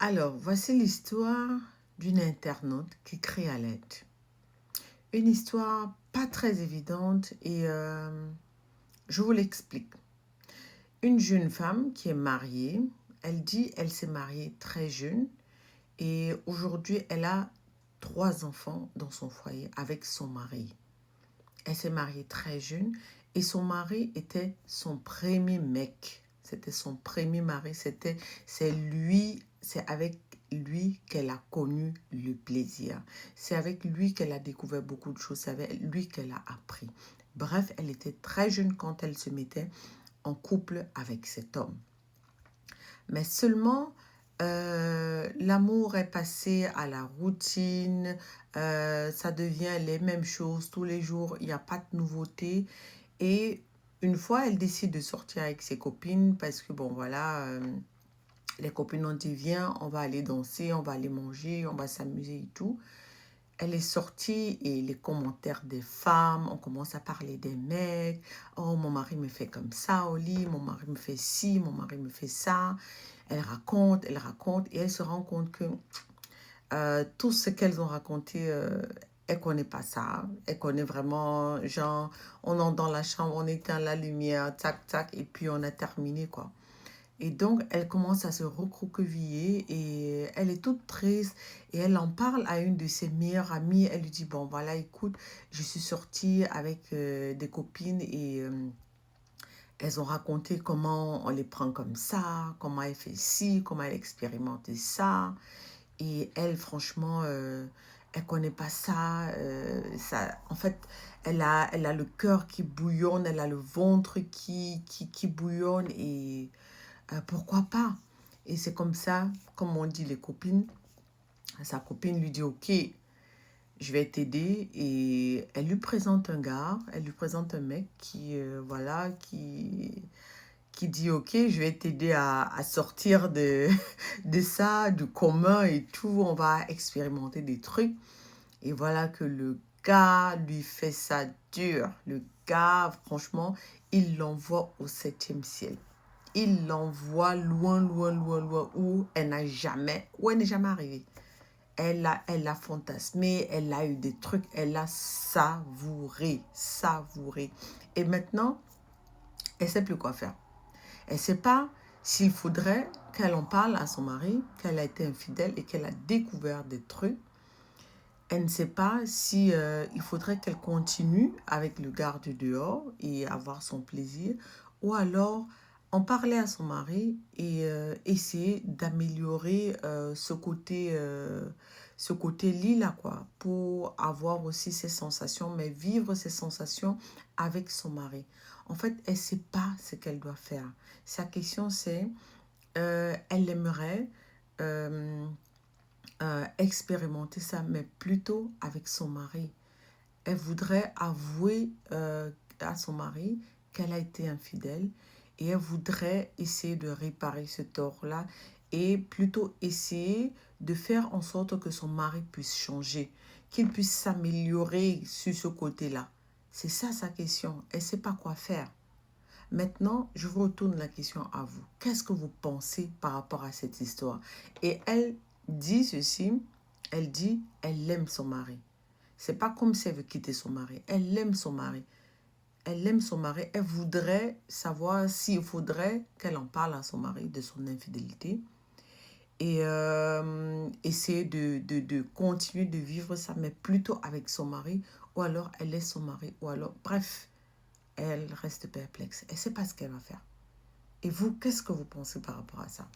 Alors, voici l'histoire d'une internaute qui crie à l'aide. Une histoire pas très évidente et je vous l'explique. Une jeune femme qui est mariée, elle dit elle s'est mariée très jeune et aujourd'hui elle a 3 enfants dans son foyer avec son mari. Elle s'est mariée très jeune et son mari était son premier mec. C'était son premier mari. C'est avec lui qu'elle a connu le plaisir. C'est avec lui qu'elle a découvert beaucoup de choses. C'est avec lui qu'elle a appris. Bref, elle était très jeune quand elle se mettait en couple avec cet homme. Mais seulement, l'amour est passé à la routine, ça devient les mêmes choses tous les jours, il n'y a pas de nouveauté. Et une fois, elle décide de sortir avec ses copines parce que, bon, voilà, les copines ont dit, viens, on va aller danser, on va aller manger, on va s'amuser et tout. Elle est sortie et les commentaires des femmes, on commence à parler des mecs. Oh, mon mari me fait comme ça au lit, mon mari me fait ci, mon mari me fait ça. Elle raconte et elle se rend compte que tout ce qu'elles ont raconté, elle ne connaît pas ça. Elle connaît vraiment, genre, on entre dans la chambre, on éteint la lumière, tac, tac, et puis on a terminé, quoi. Et donc, elle commence à se recroqueviller et elle est toute triste et elle en parle à une de ses meilleures amies. Elle lui dit, bon, voilà, écoute, je suis sortie avec des copines et elles ont raconté comment on les prend comme ça, comment elle fait ci, comment elle expérimente ça. Et elle, franchement, elle connaît pas ça, en fait, elle a le cœur qui bouillonne, elle a le ventre qui bouillonne et pourquoi pas? Et c'est comme ça, comme on dit les copines, sa copine lui dit ok, je vais t'aider et elle lui présente un gars, elle lui présente un mec voilà, qui dit ok, je vais t'aider à sortir de ça, du commun et tout, on va expérimenter des trucs. Et voilà que le gars lui fait ça dur. Le gars, franchement, il l'envoie au 7e ciel. Il l'envoie loin, loin, loin, loin, où elle n'est jamais arrivée. Elle a fantasmé, elle a eu des trucs, elle a savouré, savouré. Et maintenant, elle ne sait plus quoi faire. Elle ne sait pas s'il faudrait qu'elle en parle à son mari, qu'elle a été infidèle et qu'elle a découvert des trucs. Elle ne sait pas si il faudrait qu'elle continue avec le garde dehors et avoir son plaisir, ou alors en parler à son mari et essayer d'améliorer ce côté lit-là, quoi, pour avoir aussi ses sensations, mais vivre ses sensations avec son mari. En fait, elle ne sait pas ce qu'elle doit faire. Sa question, c'est, elle aimerait expérimenter ça, mais plutôt avec son mari. Elle voudrait avouer à son mari qu'elle a été infidèle et elle voudrait essayer de réparer ce tort-là et plutôt essayer de faire en sorte que son mari puisse changer, qu'il puisse s'améliorer sur ce côté-là. C'est ça sa question. Elle ne sait pas quoi faire. Maintenant, je vous retourne la question à vous. Qu'est-ce que vous pensez par rapport à cette histoire? Et elle dit ceci, elle dit, elle aime son mari. C'est pas comme si elle veut quitter son mari. Elle aime son mari. Elle aime son mari. Elle voudrait savoir s'il faudrait qu'elle en parle à son mari de son infidélité. Et essayer de continuer de vivre ça, mais plutôt avec son mari. Ou alors elle laisse son mari. Ou alors, bref, elle reste perplexe. Elle ne sait pas ce qu'elle va faire. Et vous, qu'est-ce que vous pensez par rapport à ça?